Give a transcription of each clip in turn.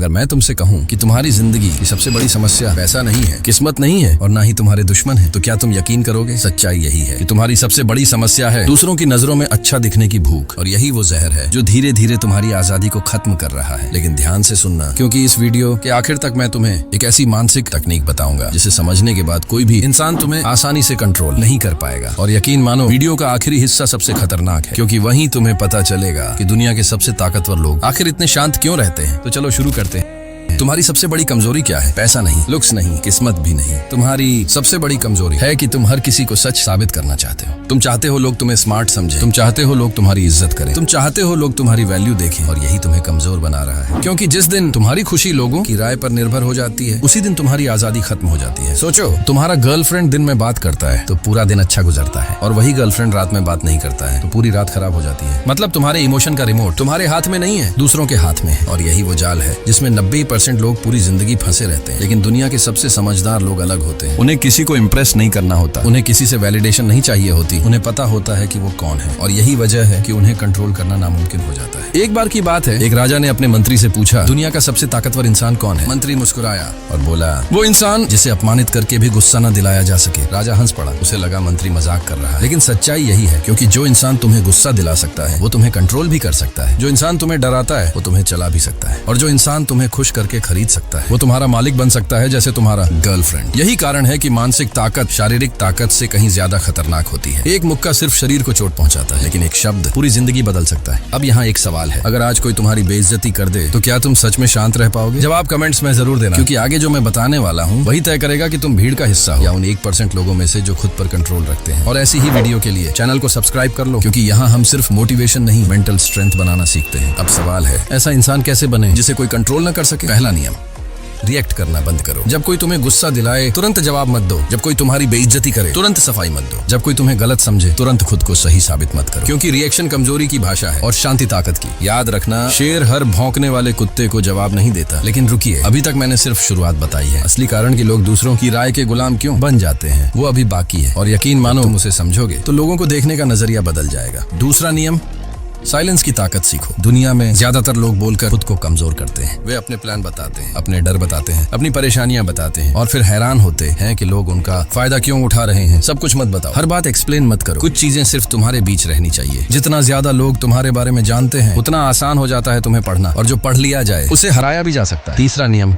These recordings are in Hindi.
अगर मैं तुमसे कहूँ कि तुम्हारी जिंदगी की सबसे बड़ी समस्या पैसा नहीं है, किस्मत नहीं है और ना ही तुम्हारे दुश्मन है, तो क्या तुम यकीन करोगे? सच्चाई यही है कि तुम्हारी सबसे बड़ी समस्या है दूसरों की नजरों में अच्छा दिखने की भूख, और यही वो जहर है जो धीरे धीरे तुम्हारी आजादी को खत्म कर रहा है। लेकिन ध्यान से सुनना, क्योंकि इस वीडियो के आखिर तक मैं तुम्हें एक ऐसी मानसिक तकनीक बताऊंगा जिसे समझने के बाद कोई भी इंसान तुम्हें आसानी से कंट्रोल नहीं कर पाएगा। और यकीन मानो, वीडियो का आखिरी हिस्सा सबसे खतरनाक है, क्योंकि वहीं तुम्हें पता चलेगा कि दुनिया के सबसे ताकतवर लोग आखिर इतने शांत क्यों रहते हैं। तो चलो शुरू करते हैं। तुम्हारी सबसे बड़ी कमजोरी क्या है? पैसा नहीं, लुक्स नहीं, किस्मत भी नहीं। तुम्हारी सबसे बड़ी कमजोरी है कि तुम हर किसी को सच साबित करना चाहते हो। तुम चाहते हो लोग तुम्हें स्मार्ट समझें, तुम चाहते हो लोग तुम्हारी इज्जत करें, तुम चाहते हो लोग तुम्हारी वैल्यू देखें, और यही तुम्हें कमजोर बना रहा है। क्योंकि जिस दिन तुम्हारी खुशी लोगों की राय पर निर्भर हो जाती है, उसी दिन तुम्हारी आजादी खत्म हो जाती है। सोचो, तुम्हारा गर्लफ्रेंड दिन में बात करता है तो पूरा दिन अच्छा गुजरता है, और वही गर्लफ्रेंड रात में बात नहीं करता है तो पूरी रात खराब हो जाती है। मतलब तुम्हारे इमोशन का रिमोट तुम्हारे हाथ में नहीं है, दूसरों के हाथ में है। और यही वो जाल है जिसमें 90% लोग पूरी जिंदगी फंसे रहते हैं। लेकिन दुनिया के सबसे समझदार लोग अलग होते हैं। उन्हें किसी को इम्प्रेस नहीं करना होता, उन्हें किसी से वैलिडेशन नहीं चाहिए होती, उन्हें पता होता है कि वो कौन है। और यही वजह है कि उन्हें कंट्रोल करना नामुमकिन हो जाता है। एक बार की बात है, एक राजा ने अपने मंत्री से पूछा, दुनिया का सबसे ताकतवर इंसान कौन है? मंत्री मुस्कुराया और बोला, वो इंसान जिसे अपमानित करके भी गुस्सा न दिलाया जा सके। राजा हंस पड़ा, उसे लगा मंत्री मजाक कर रहा है। लेकिन सच्चाई यही है, क्योंकि जो इंसान तुम्हें गुस्सा दिला सकता है वो तुम्हें कंट्रोल भी कर सकता है। जो इंसान तुम्हें डराता है वो तुम्हें चला भी सकता है। और जो इंसान तुम्हें खुश करके खरीद सकता है वो तुम्हारा मालिक बन सकता है, जैसे तुम्हारा गर्लफ्रेंड। यही कारण है कि मानसिक ताकत शारीरिक ताकत से कहीं ज्यादा खतरनाक होती है। एक मुक्का सिर्फ शरीर को चोट पहुंचाता है, लेकिन एक शब्द पूरी जिंदगी बदल सकता है। अब यहाँ एक सवाल है, अगर आज कोई तुम्हारी बेइज्जती कर दे तो क्या तुम सच में शांत रह पाओगे? जवाब कमेंट्स में जरूर देना, क्योंकि आगे जो मैं बताने वाला हूँ वही तय करेगा कि तुम भीड़ का हिस्सा हो या उन 1% लोगों में से जो खुद पर कंट्रोल रखते हैं। और ऐसी ही वीडियो के लिए चैनल को सब्सक्राइब कर लो, क्योंकि यहाँ हम सिर्फ मोटिवेशन नहीं, मेंटल स्ट्रेंथ बनाना सीखते हैं। अब सवाल है, ऐसा इंसान कैसे बने जिसे कोई कंट्रोल न कर सके? पहला नियम, रिएक्ट करना बंद करो। जब कोई तुम्हें गुस्सा दिलाए तुरंत जवाब मत दो। जब कोई तुम्हारी बेइज्जती करे तुरंत सफाई मत दो। जब कोई तुम्हें गलत समझे तुरंत खुद को सही साबित मत करो, क्योंकि रिएक्शन कमजोरी की भाषा है और शांति ताकत की। याद रखना, शेर हर भौंकने वाले कुत्ते को जवाब नहीं देता। लेकिन रुकिए, अभी तक मैंने सिर्फ शुरुआत बताई है। असली कारण कि लोग दूसरों की राय के गुलाम क्यों बन जाते हैं वो अभी बाकी है। और यकीन मानो, तुम उसे समझोगे तो लोगों को देखने का नजरिया बदल जाएगा। दूसरा नियम, साइलेंस की ताकत सीखो। दुनिया में ज्यादातर लोग बोलकर खुद को कमजोर करते हैं। वे अपने प्लान बताते हैं, अपने डर बताते हैं, अपनी परेशानियां बताते हैं, और फिर हैरान होते हैं कि लोग उनका फायदा क्यों उठा रहे हैं। सब कुछ मत बताओ, हर बात एक्सप्लेन मत करो। कुछ चीजें सिर्फ तुम्हारे बीच रहनी चाहिए। जितना ज्यादा लोग तुम्हारे बारे में जानते हैं उतना आसान हो जाता है तुम्हें पढ़ना, और जो पढ़ लिया जाए उसे हराया भी जा सकता है। तीसरा नियम,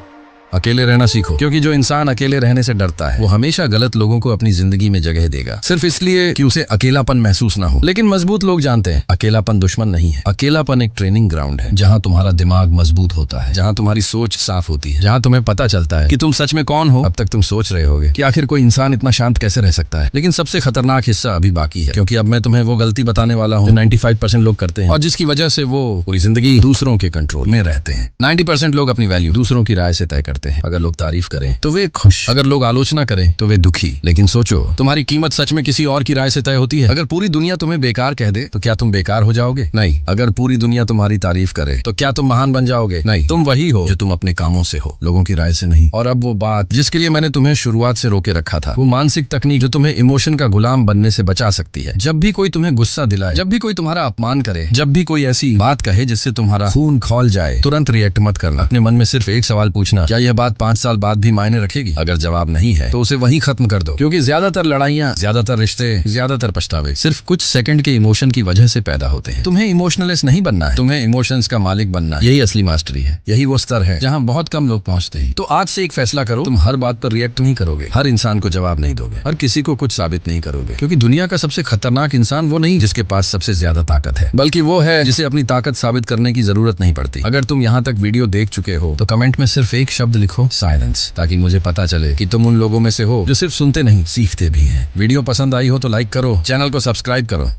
अकेले रहना सीखो, क्योंकि जो इंसान अकेले रहने से डरता है वो हमेशा गलत लोगों को अपनी जिंदगी में जगह देगा, सिर्फ इसलिए कि उसे अकेलापन महसूस ना हो। लेकिन मजबूत लोग जानते हैं, अकेलापन दुश्मन नहीं है। अकेलापन एक ट्रेनिंग ग्राउंड है, जहाँ तुम्हारा दिमाग मजबूत होता है, जहाँ तुम्हारी सोच साफ होती है, जहाँ तुम्हें पता चलता है कि तुम सच में कौन हो। अब तक तुम सोच रहे होगे कि आखिर कोई इंसान इतना शांत कैसे रह सकता है, लेकिन सबसे खतरनाक हिस्सा अभी बाकी है, क्योंकि अब मैं तुम्हें वो गलती बताने वाला हूँ जो 95% लोग करते हैं, और जिसकी वजह से वो पूरी जिंदगी दूसरों के कंट्रोल में रहते हैं। 90% लोग अपनी वैल्यू दूसरों की राय से तय करते हैं। अगर लोग तारीफ करें तो वे खुश, अगर लोग आलोचना करें तो वे दुखी। लेकिन सोचो, तुम्हारी कीमत सच में किसी और की राय से तय होती है? अगर पूरी दुनिया तुम्हें बेकार कह दे तो क्या तुम बेकार हो जाओगे? नहीं। अगर पूरी दुनिया तुम्हारी तारीफ करे तो क्या तुम महान बन जाओगे? नहीं। तुम वही हो जो तुम अपने कामों से हो, लोगों की राय से नहीं। और अब वो बात जिसके लिए मैंने तुम्हें शुरुआत से रोके रखा था, वो मानसिक तकनीक जो तुम्हें इमोशन का गुलाम बनने से बचा सकती है। जब भी कोई तुम्हें गुस्सा दिलाए, जब भी कोई तुम्हारा अपमान करे, जब भी कोई ऐसी बात कहे जिससे तुम्हारा खून खौल जाए, तुरंत रिएक्ट मत करना। अपने मन में सिर्फ एक सवाल पूछना, क्या यह बात 5 साल बाद भी मायने रखेगी? अगर जवाब नहीं है तो उसे वहीं खत्म कर दो, क्योंकि ज्यादातर लड़ाइयाँ, ज्यादातर रिश्ते, ज्यादातर पछतावे सिर्फ कुछ सेकंड के इमोशन की वजह से पैदा होते हैं। तुम्हें इमोशनलेस नहीं बनना है, तुम्हें इमोशंस का मालिक बनना है। यही असली मास्टरी है, यही वो स्तर है जहाँ बहुत कम लोग पहुँचते हैं। तो आज से एक फैसला करो, तुम हर बात पर रिएक्ट नहीं करोगे, हर इंसान को जवाब नहीं दोगे, हर किसी को कुछ साबित नहीं करोगे, क्योंकि दुनिया का सबसे खतरनाक इंसान वो नहीं जिसके पास सबसे ज्यादा ताकत है, बल्कि वो है जिसे अपनी ताकत साबित करने की जरूरत नहीं पड़ती। अगर तुम यहाँ तक वीडियो देख चुके हो तो कमेंट में सिर्फ एक शब्द लिखो, साइलेंस, ताकि मुझे पता चले कि तुम उन लोगों में से हो जो सिर्फ सुनते नहीं, सीखते भी हैं। वीडियो पसंद आई हो तो लाइक करो, चैनल को सब्सक्राइब करो।